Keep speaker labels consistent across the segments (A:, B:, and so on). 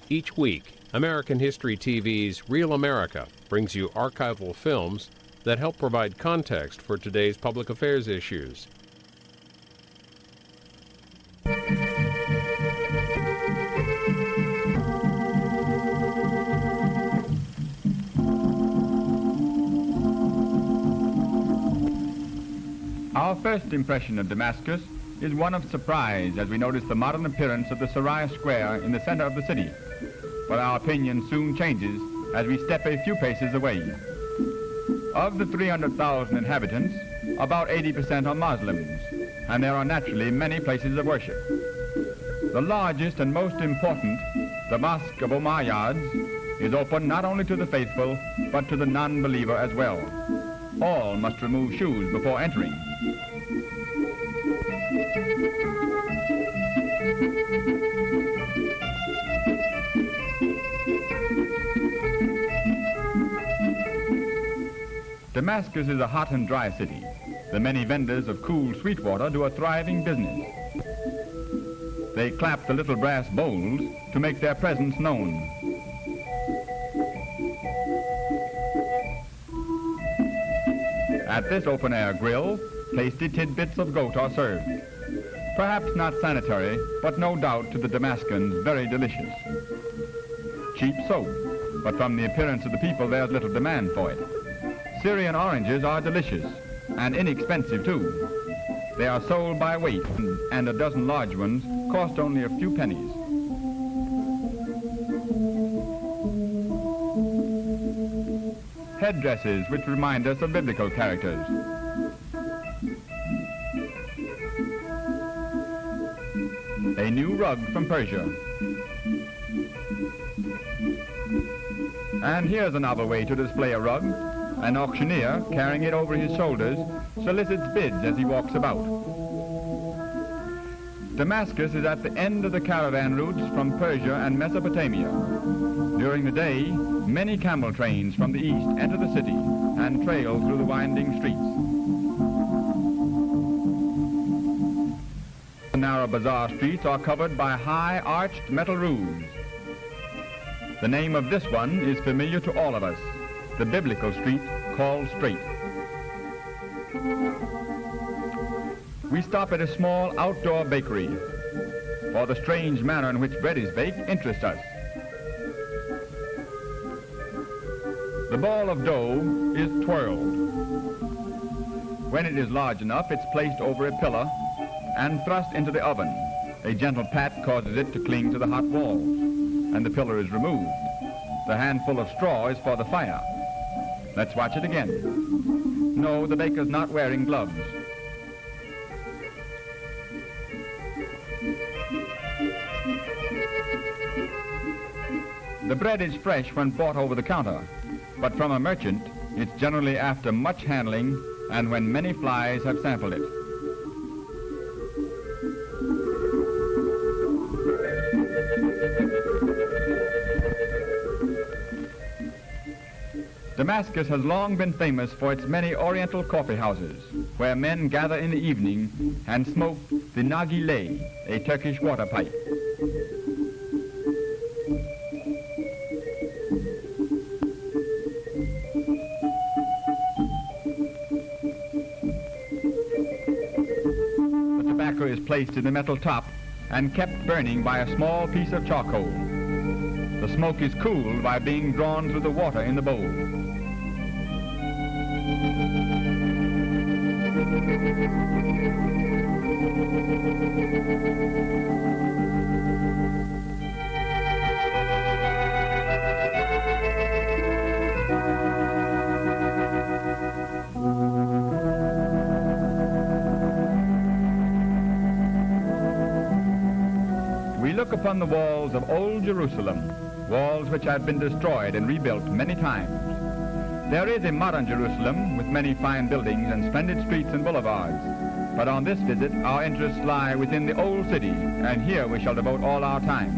A: Each week, American History TV's Real America brings you archival films that help provide context for today's public affairs issues.
B: Our first impression of Damascus is one of surprise as we notice the modern appearance of the Syria Square in the center of the city. But our opinion soon changes as we step a few paces away. Of the 300,000 inhabitants, about 80% are Muslims, and there are naturally many places of worship. The largest and most important, the Mosque of Umayyads, is open not only to the faithful, but to the non-believer as well. All must remove shoes before entering. Damascus is a hot and dry city. The many vendors of cool sweet water do a thriving business. They clap the little brass bowls to make their presence known. At this open-air grill, tasty tidbits of goat are served. Perhaps not sanitary, but no doubt to the Damascans very delicious. Cheap soap, but from the appearance of the people there's little demand for it. Syrian oranges are delicious and inexpensive too. They are sold by weight, and a dozen large ones cost only a few pennies. Headdresses which remind us of biblical characters. A new rug from Persia. And here's a novel way to display a rug. An auctioneer, carrying it over his shoulders, solicits bids as he walks about. Damascus is at the end of the caravan routes from Persia and Mesopotamia. During the day, many camel trains from the east enter the city and trail through the winding streets. The narrow bazaar streets are covered by high arched metal roofs. The name of this one is familiar to all of us, the biblical street called Straight. We stop at a small outdoor bakery, for the strange manner in which bread is baked interests us. The ball of dough is twirled. When it is large enough, it's placed over a pillar and thrust into the oven. A gentle pat causes it to cling to the hot walls, and the pillar is removed. The handful of straw is for the fire. Let's watch it again. No, the baker's not wearing gloves. The bread is fresh when bought over the counter, but from a merchant, it's generally after much handling and when many flies have sampled it. Damascus has long been famous for its many oriental coffee houses, where men gather in the evening and smoke the nargileh, a Turkish water pipe. The tobacco is placed in the metal top and kept burning by a small piece of charcoal. The smoke is cooled by being drawn through the water in the bowl. We look upon the walls of old Jerusalem, walls which have been destroyed and rebuilt many times. There is a modern Jerusalem with many fine buildings and splendid streets and boulevards. But on this visit, our interests lie within the old city, and here we shall devote all our time.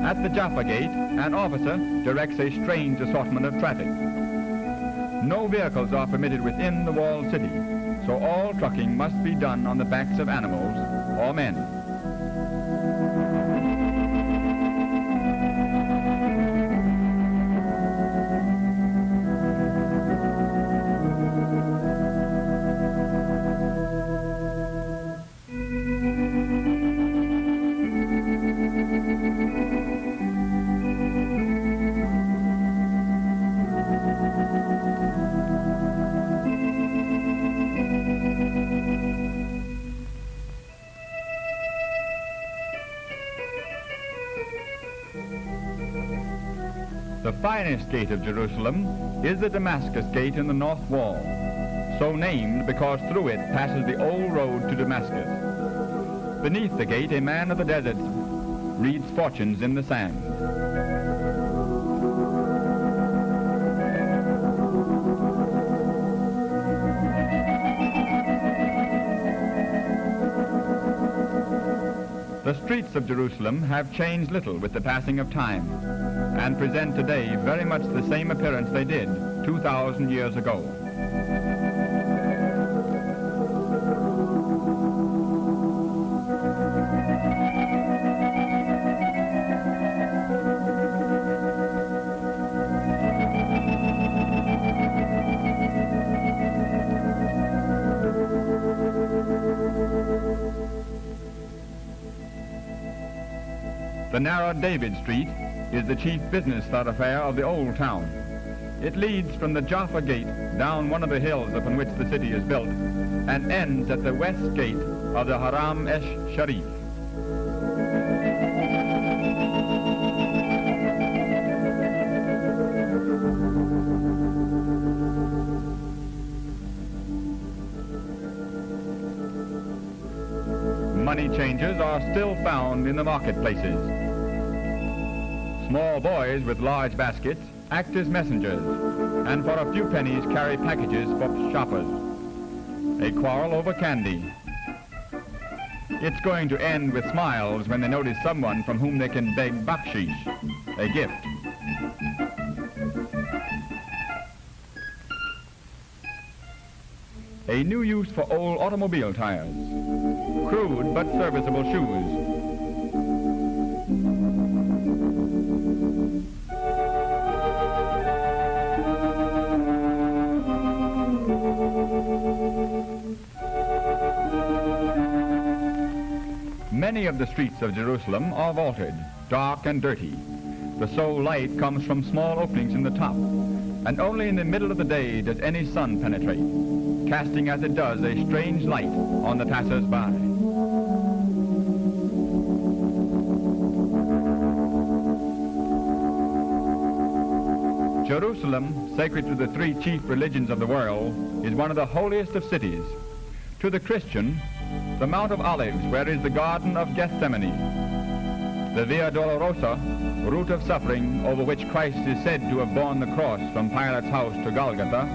B: At the Jaffa Gate, an officer directs a strange assortment of traffic. No vehicles are permitted within the walled city, so all trucking must be done on the backs of animals or men. The finest gate of Jerusalem is the Damascus gate in the north wall, so named because through it passes the old road to Damascus. Beneath the gate, a man of the desert reads fortunes in the sand. The streets of Jerusalem have changed little with the passing of time and present today very much the same appearance they did 2,000 years ago. The narrow David Street is the chief business thoroughfare of the old town. It leads from the Jaffa Gate down one of the hills upon which the city is built and ends at the west gate of the Haram Sharif. Money changers are still found in the marketplaces. Small boys with large baskets act as messengers and for a few pennies carry packages for shoppers. A quarrel over candy. It's going to end with smiles when they notice someone from whom they can beg bakshish, a gift. A new use for old automobile tires. Crude but serviceable shoes. Many of the streets of Jerusalem are vaulted, dark and dirty. The sole light comes from small openings in the top, and only in the middle of the day does any sun penetrate, casting as it does a strange light on the passers-by. Jerusalem, sacred to the three chief religions of the world, is one of the holiest of cities. To the Christian, the Mount of Olives, where is the Garden of Gethsemane, the Via Dolorosa, route of suffering over which Christ is said to have borne the cross from Pilate's house to Golgotha,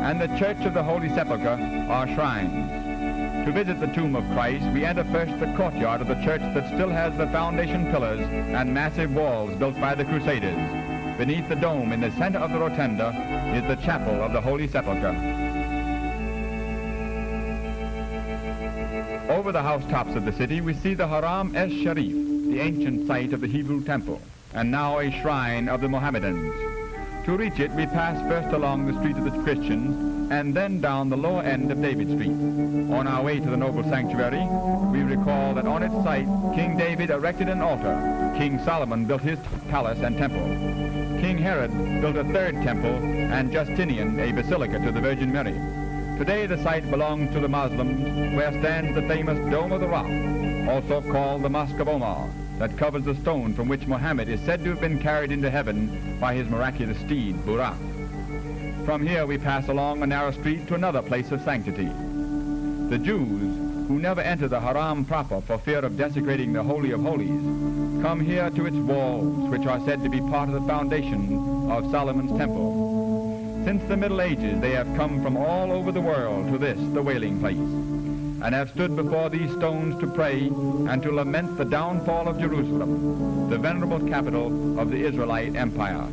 B: and the Church of the Holy Sepulchre are shrines. To visit the tomb of Christ, we enter first the courtyard of the church that still has the foundation pillars and massive walls built by the Crusaders. Beneath the dome in the center of the rotunda is the chapel of the Holy Sepulchre. Over the housetops of the city, we see the Haram Sharif, the ancient site of the Hebrew temple, and now a shrine of the Mohammedans. To reach it, we pass first along the street of the Christians, and then down the lower end of David Street. On our way to the noble sanctuary, we recall that on its site, King David erected an altar. King Solomon built his palace and temple. King Herod built a third temple, and Justinian a basilica to the Virgin Mary. Today the site belongs to the Muslims, where stands the famous Dome of the Rock, also called the Mosque of Omar, that covers the stone from which Muhammad is said to have been carried into heaven by his miraculous steed, Buraq. From here we pass along a narrow street to another place of sanctity. The Jews, who never enter the Haram proper for fear of desecrating the Holy of Holies, come here to its walls, which are said to be part of the foundation of Solomon's temple. Since the Middle Ages, they have come from all over the world to this, the wailing place, and have stood before these stones to pray and to lament the downfall of Jerusalem, the venerable capital of the Israelite Empire.